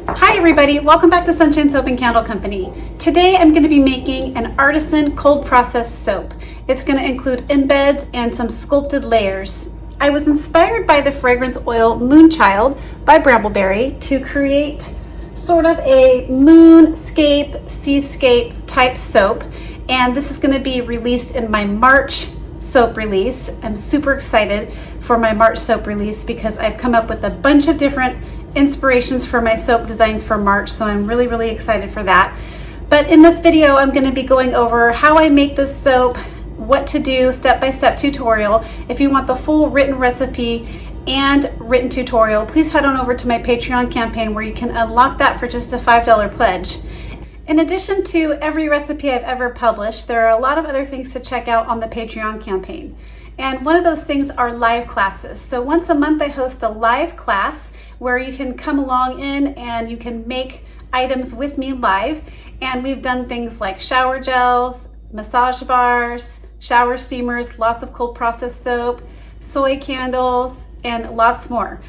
Hi everybody, welcome back to Sunshine Soap and Candle Company. Today I'm going to be making an artisan cold process soap. It's going to include embeds and some sculpted layers. I was inspired by the fragrance oil Moonchild by Brambleberry to create sort of a moonscape, seascape type soap, and this is going to be released in my March soap release. I'm super excited for my March soap release because I've come up with a bunch of different inspirations for my soap designs for March, so I'm really excited for that. But in this video I'm going to be going over how I make this soap, what to do, step-by-step tutorial. If you want the full written recipe and written tutorial, please head on over to my Patreon campaign where you can unlock that for just a $5 pledge. In addition to every recipe I've ever published, there are a lot of other things to check out on the Patreon campaign. And one of those things are live classes. So once a month I host a live class where you can come along in and you can make items with me live. And we've done things like shower gels, massage bars, shower steamers, lots of cold process soap, soy candles, and lots more.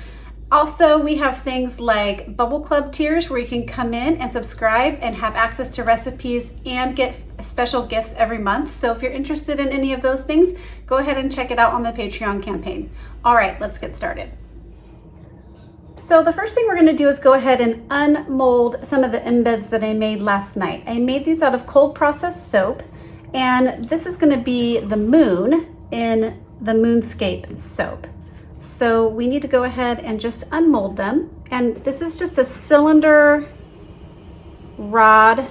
Also, we have things like Bubble Club tiers where you can come in and subscribe and have access to recipes and get special gifts every month. So if you're interested in any of those things, go ahead and check it out on the Patreon campaign. All right, let's get started. So the first thing we're going to do is go ahead and unmold some of the embeds that I made last night. I made these out of cold processed soap, and this is going to be the moon in the moonscape soap. So we need to go ahead and just unmold them. And this is just a cylinder rod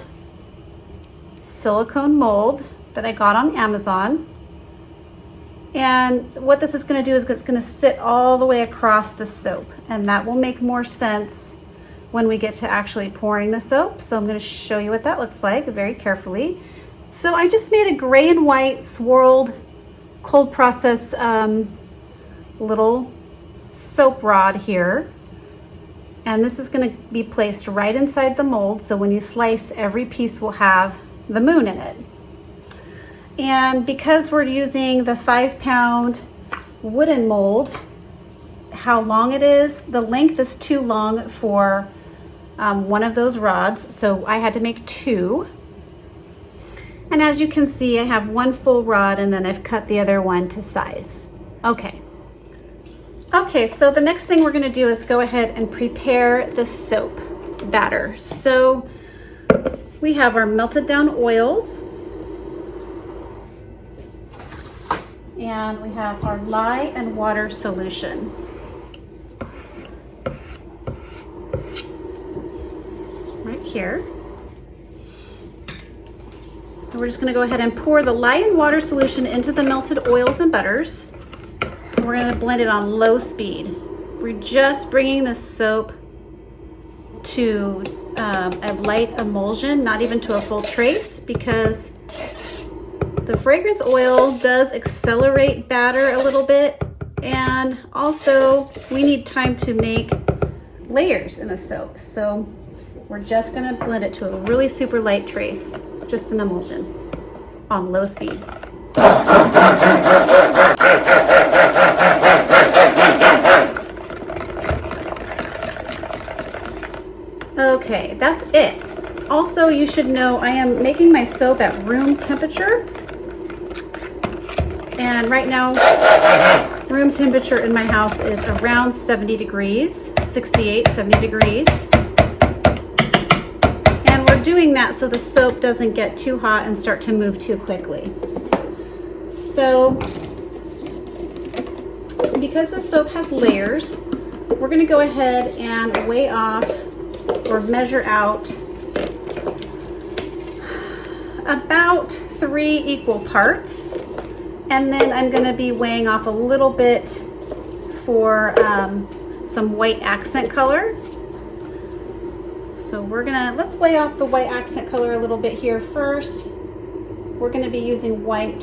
silicone mold that I got on Amazon. And what this is going to do is it's going to sit all the way across the soap, and that will make more sense when we get to actually pouring the soap. So I'm going to show you what that looks like very carefully. So I just made a gray and white swirled cold process little soap rod here, and this is going to be placed right inside the mold, so when you slice, every piece will have the moon in it. And because we're using the 5-pound wooden mold, how long it is, the length is too long for one of those rods, so I had to make two. And as you can see, I have one full rod and then I've cut the other one to size. Okay, so the next thing we're going to do is go ahead and prepare the soap batter. So we have our melted down oils, and we have our lye and water solution. Right here. So we're just going to go ahead and pour the lye and water solution into the melted oils and butters. We're going to blend it on low speed. We're just bringing the soap to a light emulsion, not even to a full trace, because the fragrance oil does accelerate batter a little bit, and also we need time to make layers in the soap. So we're just going to blend it to a really super light trace, just an emulsion on low speed. Okay, that's it. Also, you should know I am making my soap at room temperature. And right now, room temperature in my house is around 70 degrees, 68, 70 degrees. And we're doing that so the soap doesn't get too hot and start to move too quickly. So, because the soap has layers, we're going to go ahead and weigh off or measure out about 3 equal parts, and then I'm going to be weighing off a little bit for some white accent color. So let's weigh off the white accent color a little bit here first. We're going to be using white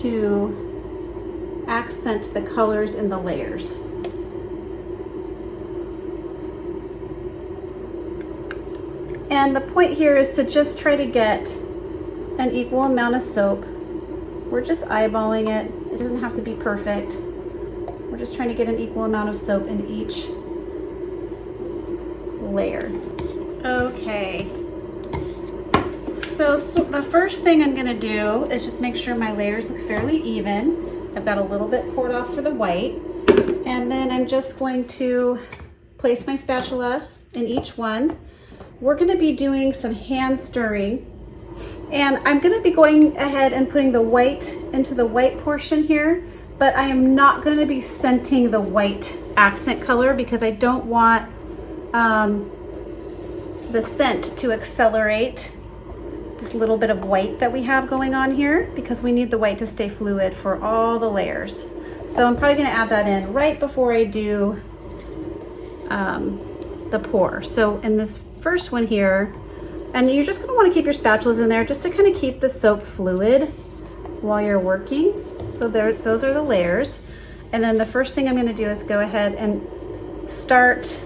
to accent the colors in the layers. And the point here is to just try to get an equal amount of soap. We're just eyeballing it. It doesn't have to be perfect. We're just trying to get an equal amount of soap in each layer. Okay. So the first thing I'm gonna do is just make sure my layers look fairly even. I've got a little bit poured off for the white. And then I'm just going to place my spatula in each one. We're gonna be doing some hand stirring. And I'm gonna be going ahead and putting the white into the white portion here, but I am not gonna be scenting the white accent color because I don't want the scent to accelerate this little bit of white that we have going on here, because we need the white to stay fluid for all the layers. So I'm probably gonna add that in right before I do the pour. So in this first one here, and you're just gonna wanna keep your spatulas in there just to kind of keep the soap fluid while you're working. So those are the layers. And then the first thing I'm gonna do is go ahead and start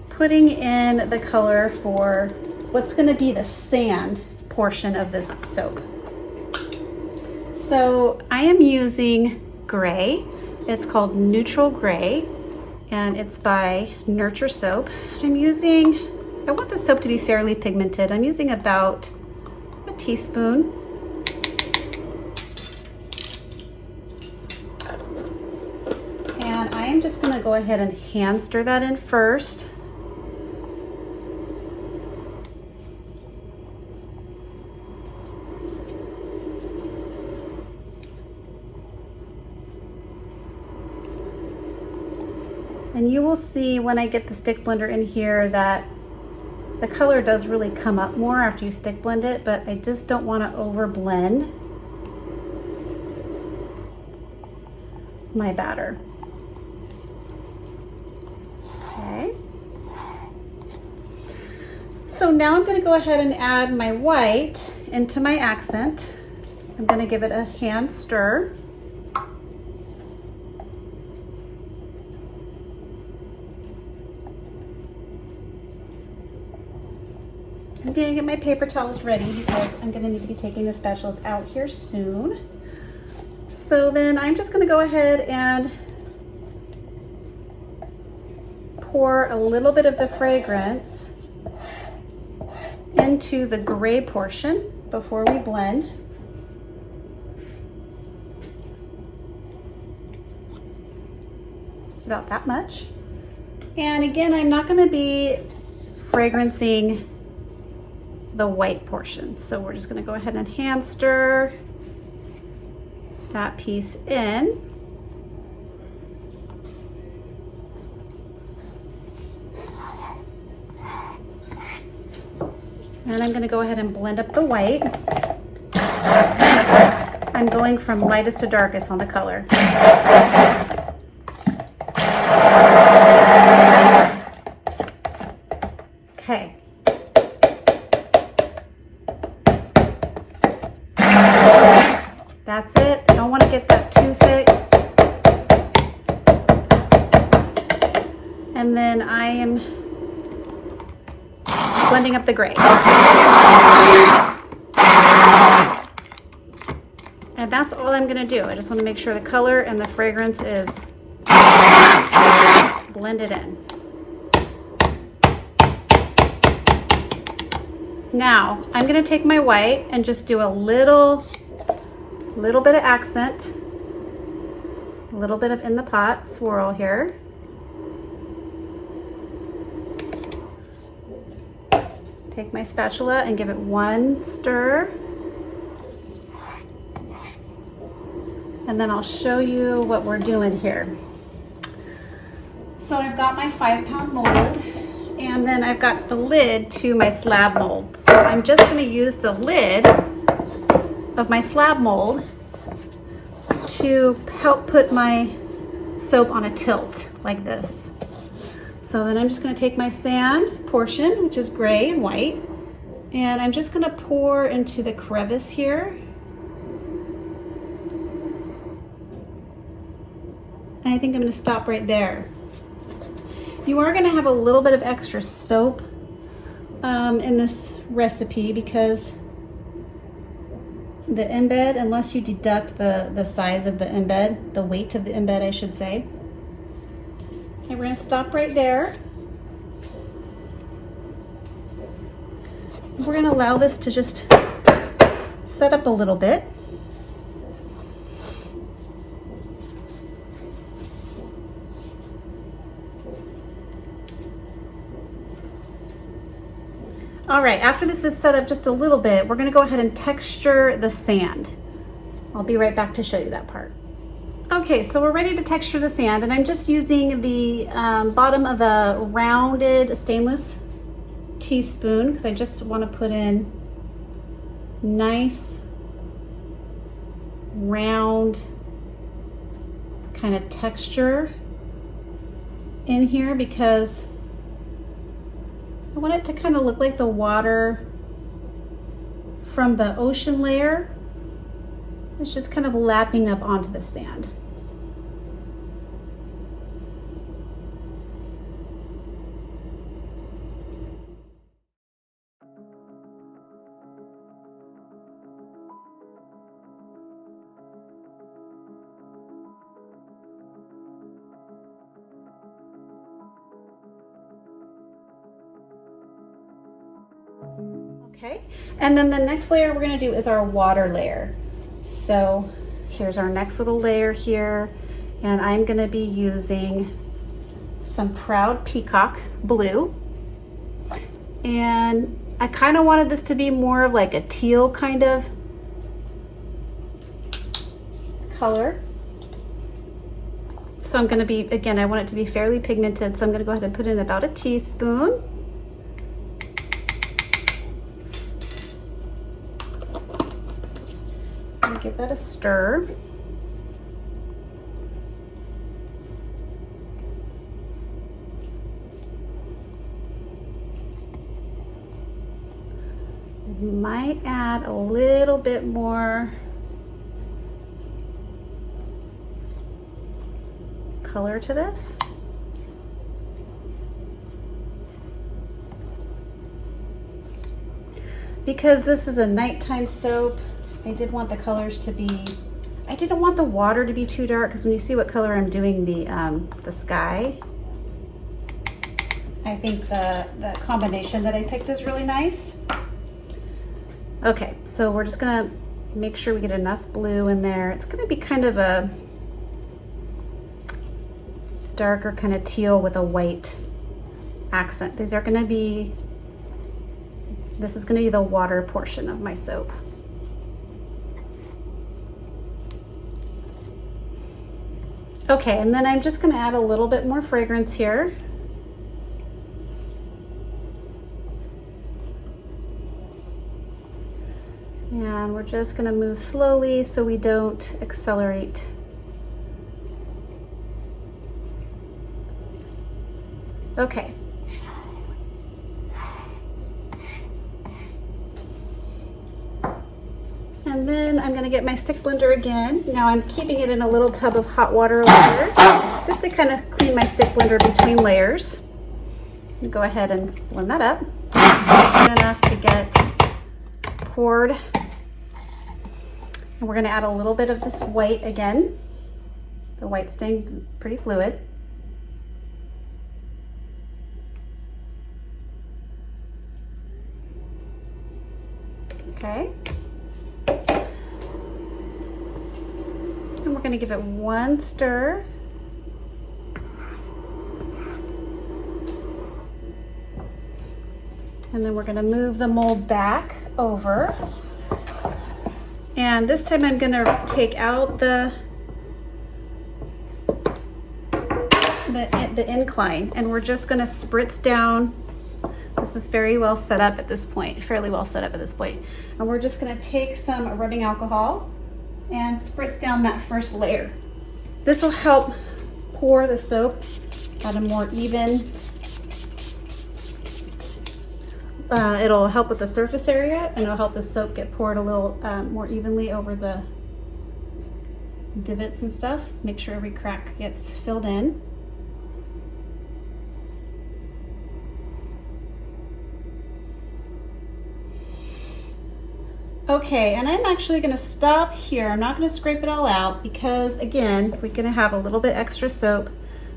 putting in the color for what's gonna be the sand portion of this soap. So I am using gray. It's called Neutral Gray, and it's by Nurture Soap. I want the soap to be fairly pigmented. I'm using about a teaspoon. And I am just gonna go ahead and hand stir that in first. And you will see when I get the stick blender in here that the color does really come up more after you stick blend it, but I just don't want to over blend my batter. Okay. So now I'm going to go ahead and add my white into my accent. I'm going to give it a hand stir. I'm going to get my paper towels ready because I'm going to need to be taking the spatulas out here soon. So then I'm just going to go ahead and pour a little bit of the fragrance into the gray portion before we blend. Just about that much. And again, I'm not going to be fragrancing the white portion. So we're just going to go ahead and hand stir that piece in. And I'm going to go ahead and blend up the white. I'm going from lightest to darkest on the color. Okay. That's it. I don't want to get that too thick. And then I am blending up the gray. And that's all I'm going to do. I just want to make sure the color and the fragrance is blended in. Now, I'm going to take my white and just do a little bit of accent, a little bit of in the pot swirl here. Take my spatula and give it one stir. And then I'll show you what we're doing here. So I've got my 5-pound mold, and then I've got the lid to my slab mold. So I'm just going to use the lid of my slab mold to help put my soap on a tilt like this. So then I'm just going to take my sand portion, which is gray and white, and I'm just going to pour into the crevice here. And I think I'm going to stop right there. You are going to have a little bit of extra soap in this recipe because the embed, unless you deduct the size of the embed, the weight of the embed, I should say. Okay, we're going to stop right there. We're gonna allow this to just set up a little bit. All right, after this is set up just a little bit, we're gonna go ahead and texture the sand. I'll be right back to show you that part. Okay, so we're ready to texture the sand, and I'm just using the bottom of a rounded stainless teaspoon because I just want to put in nice round kind of texture in here, because I want it to kind of look like the water from the ocean layer. It's just kind of lapping up onto the sand. Okay, and then the next layer we're going to do is our water layer. So here's our next little layer here, and I'm going to be using some Proud Peacock blue, and I kind of wanted this to be more of like a teal kind of color. So I'm going to be, again, I want it to be fairly pigmented, so I'm going to go ahead and put in about a teaspoon. Give that a stir. Might add a little bit more color to this. Because this is a nighttime soap, I did want the colors to be, I didn't want the water to be too dark, because when you see what color I'm doing the sky, I think the combination that I picked is really nice. Okay, so we're just gonna make sure we get enough blue in there. It's gonna be kind of a darker kind of teal with a white accent. These are gonna be, this is gonna be the water portion of my soap. Okay, and then I'm just going to add a little bit more fragrance here. And we're just going to move slowly so we don't accelerate. Okay. And then I'm going to get my stick blender again. Now I'm keeping it in a little tub of hot water over here, just to kind of clean my stick blender between layers. And go ahead and blend that up. Good enough to get poured. And we're going to add a little bit of this white again. The white's staying pretty fluid. Okay. And we're going to give it one stir. And then we're going to move the mold back over. And this time I'm going to take out the incline, and we're just going to spritz down. This is very well set up at this point, fairly well set up at this point. And we're just going to take some rubbing alcohol and spritz down that first layer. This will help pour the soap at a more even, it'll help with the surface area, and it'll help the soap get poured a little more evenly over the divots and stuff. Make sure every crack gets filled in. Okay, and I'm actually going to stop here. I'm not going to scrape it all out because, again, we're going to have a little bit extra soap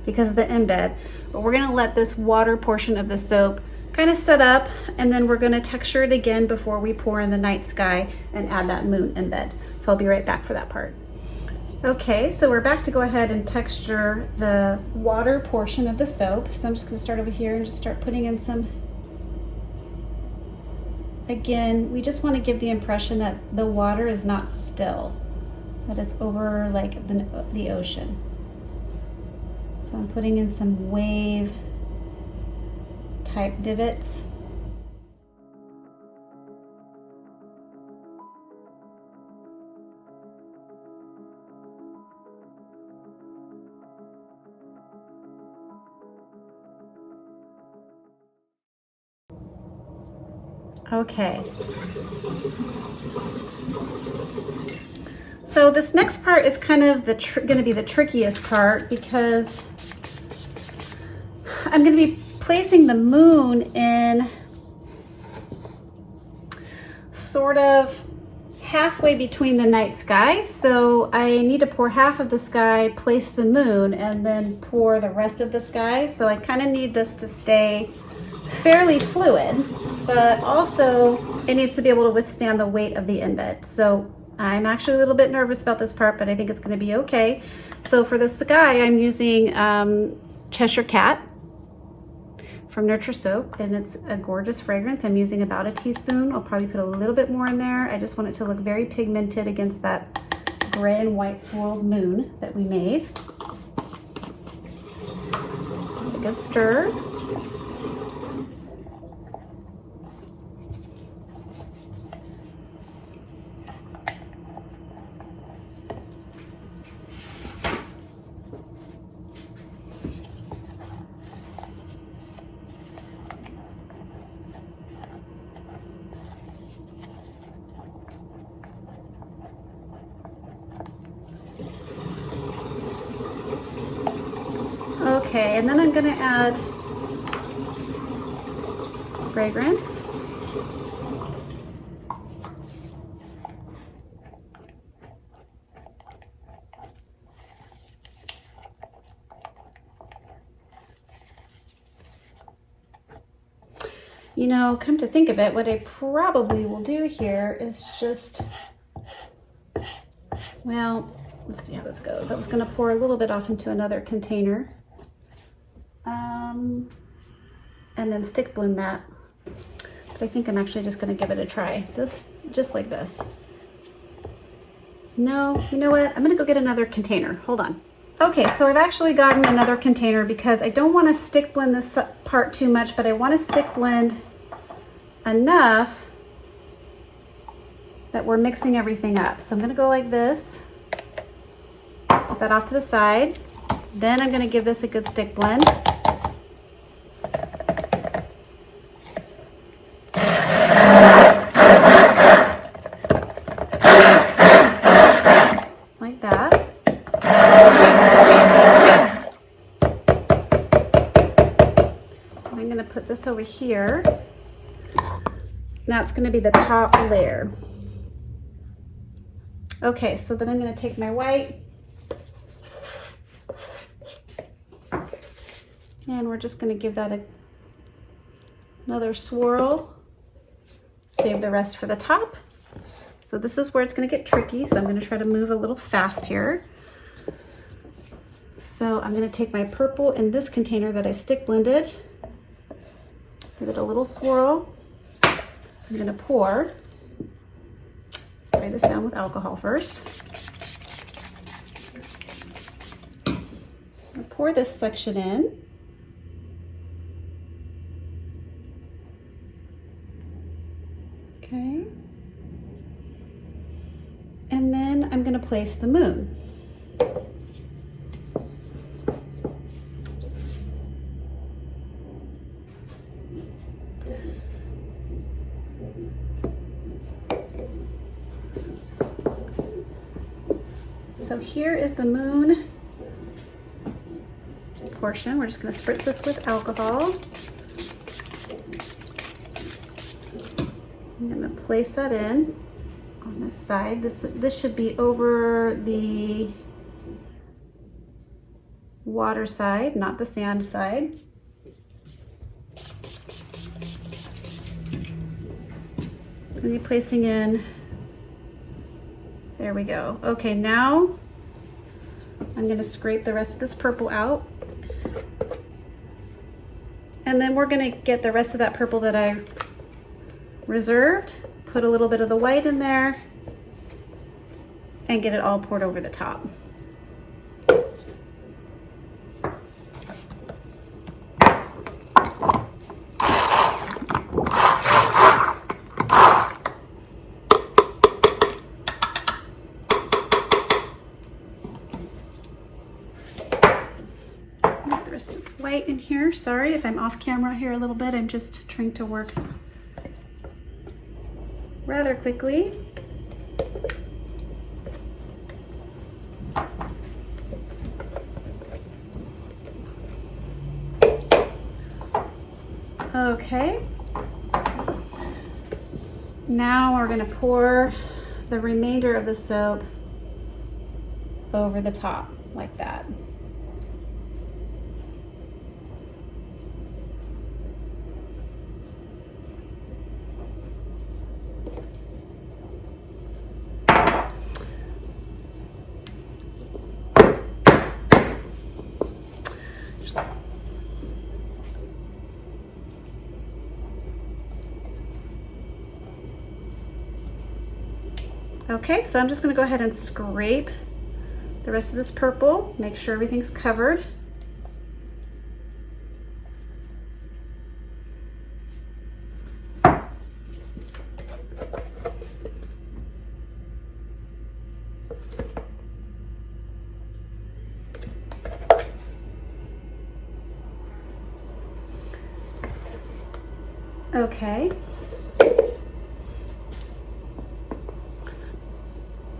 because of the embed, but we're going to let this water portion of the soap kind of set up, and then we're going to texture it again before we pour in the night sky and add that moon embed. So I'll be right back for that part. Okay, so we're back to go ahead and texture the water portion of the soap. So I'm just going to start over here and just start putting in some. Again, we just want to give the impression that the water is not still, that it's over like the ocean. So I'm putting in some wave type divots. Okay. So this next part is kind of going to be the trickiest part, because I'm going to be placing the moon in sort of halfway between the night sky. So I need to pour half of the sky, place the moon, and then pour the rest of the sky. So I kind of need this to stay fairly fluid, but also it needs to be able to withstand the weight of the embed. So I'm actually a little bit nervous about this part, but I think it's going to be okay. So for the sky, I'm using Cheshire Cat from Nurture Soap, and it's a gorgeous fragrance. I'm using about a teaspoon. I'll probably put a little bit more in there. I just want it to look very pigmented against that gray and white swirled moon that we made. A good stir. Okay, and then I'm going to add fragrance. You know, come to think of it, what I probably will do here is just, well, let's see how this goes. I was going to pour a little bit off into another container. And then stick blend that. But I think I'm actually just going to give it a try. This, just like this. No, you know what? I'm going to go get another container. Hold on. Okay, so I've actually gotten another container because I don't want to stick blend this part too much, but I want to stick blend enough that we're mixing everything up. So I'm going to go like this. Put that off to the side. Then I'm going to give this a good stick blend. Like that. I'm going to put this over here. That's going to be the top layer. Okay, so then I'm going to take my white, and we're just going to give that another swirl. Save the rest for the top. So this is where it's going to get tricky, so I'm going to try to move a little fast here. So I'm going to take my purple in this container that I've stick blended, give it a little swirl. I'm going to pour, spray this down with alcohol first. I'll pour this section in. Okay. And then I'm going to place the moon. So here is the moon portion. We're just going to spritz this with alcohol. I'm going to place that in on this side. This should be over the water side, not the sand side. be placing in, there we go. Okay, now I'm gonna scrape the rest of this purple out. And then we're gonna get the rest of that purple that I reserved, put a little bit of the white in there, and get it all poured over the top. This white in here. Sorry if I'm off camera here a little bit. I'm just trying to work rather quickly. Okay. Now we're going to pour the remainder of the soap over the top like that. Okay, so I'm just going to go ahead and scrape the rest of this purple, make sure everything's covered. Okay.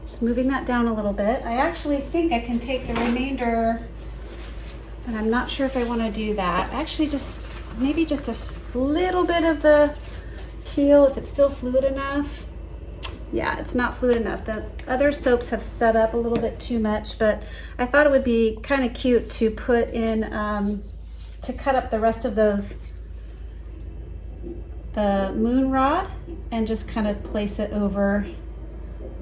Just moving that down a little bit. I actually think I can take the remainder, and I'm not sure if I want to do that. Actually, just maybe just a little bit of the teal, if it's still fluid enough. Yeah, it's not fluid enough. The other soaps have set up a little bit too much, but I thought it would be kind of cute to put in, to cut up the rest of those, the moon rod, and just kind of place it over,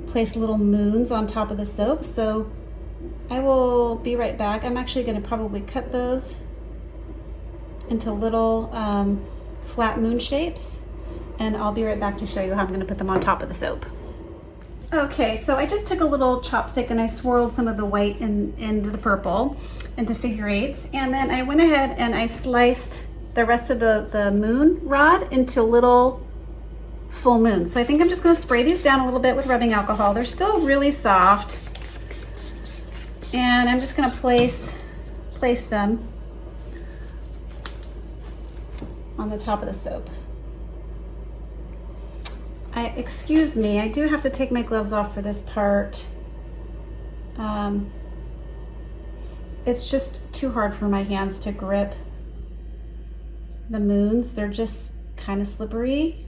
place little moons on top of the soap. So I will be right back. I'm actually going to probably cut those into little flat moon shapes, and I'll be right back to show you how I'm going to put them on top of the soap. Okay, so I just took a little chopstick and I swirled some of the white into the purple into figure eights, and then I went ahead and I sliced the rest of the moon rod into little full moons. So I think I'm just going to spray these down a little bit with rubbing alcohol. They're still really soft, and I'm just going to place them on the top of the soap. Excuse me, I do have to take my gloves off for this part. It's just too hard for my hands to grip the moons. They're just kind of slippery.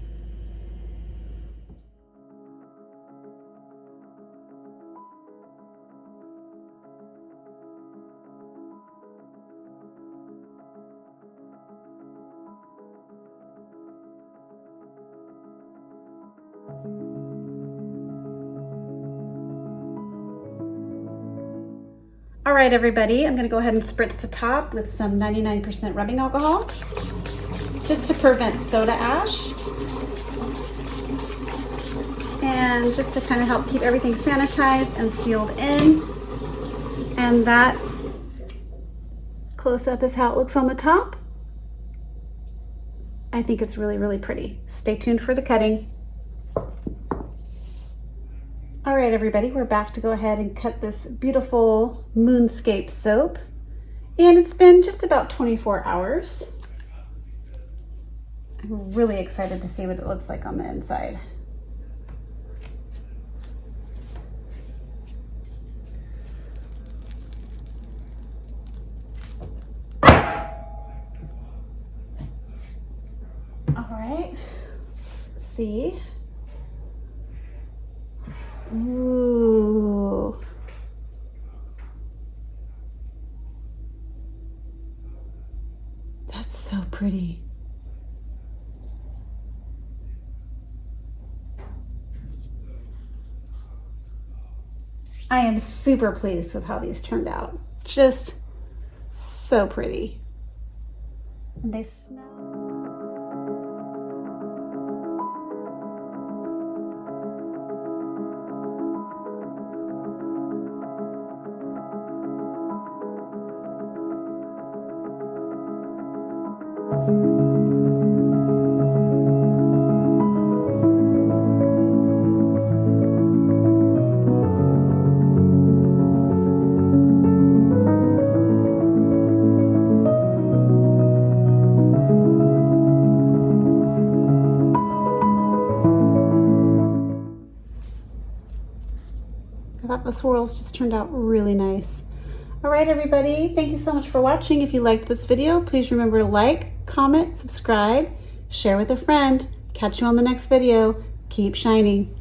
All right, everybody, I'm going to go ahead and spritz the top with some 99% rubbing alcohol, just to prevent soda ash, and just to kind of help keep everything sanitized and sealed in. And that close up is how it looks on the top. I think it's really, really pretty. Stay tuned for the cutting. All right, everybody, we're back to go ahead and cut this beautiful moonscape soap. And it's been just about 24 hours. I'm really excited to see what it looks like on the inside. All right, let's see. Ooh. That's so pretty. I am super pleased with how these turned out. Just so pretty. And they smell. I thought the swirls just turned out really nice. All right, everybody, thank you so much for watching. If you liked this video, please remember to like, comment, subscribe, share with a friend. Catch you on the next video. Keep shining.